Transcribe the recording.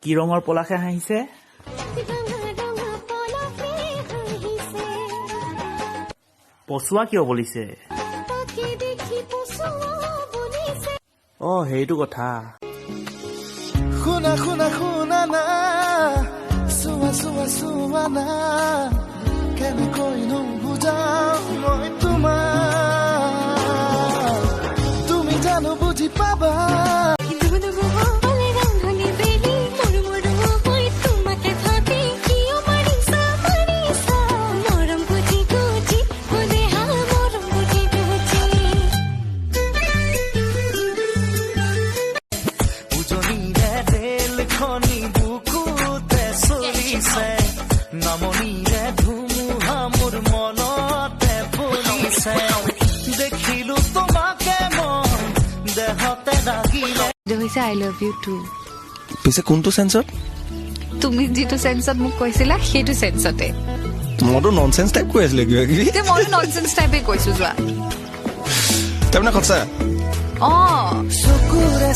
কি ৰঙৰ পলাশে হাঁহিছে? পচুৱা কিয় বলিছে? অ সেইটো কথা। শুনা শুনা শুনা না চোৱা চোৱা চোৱা না কেনেকৈ নুবুজাও মই তোমাক তুমি জানো বুজি পাবা নামনিৰে ধুমুহা মোৰ মনতে পৰিছে দেখিলো তোমাকে মই দেহতে লাগিলে হৈছে আই লাভ ইউ টু। পিছে কোনটো সেন্সত? তুমি যিটো সেন্সত মোক কৈছিলা সেইটো সেন্সতে। মইতো ননসেন্স টাইপ কৈ আছিলে কিবা কিবি। মই ননসেন্স টাইপে কৈছো যোৱা। তাৰমানে সঁচা? চকুৰে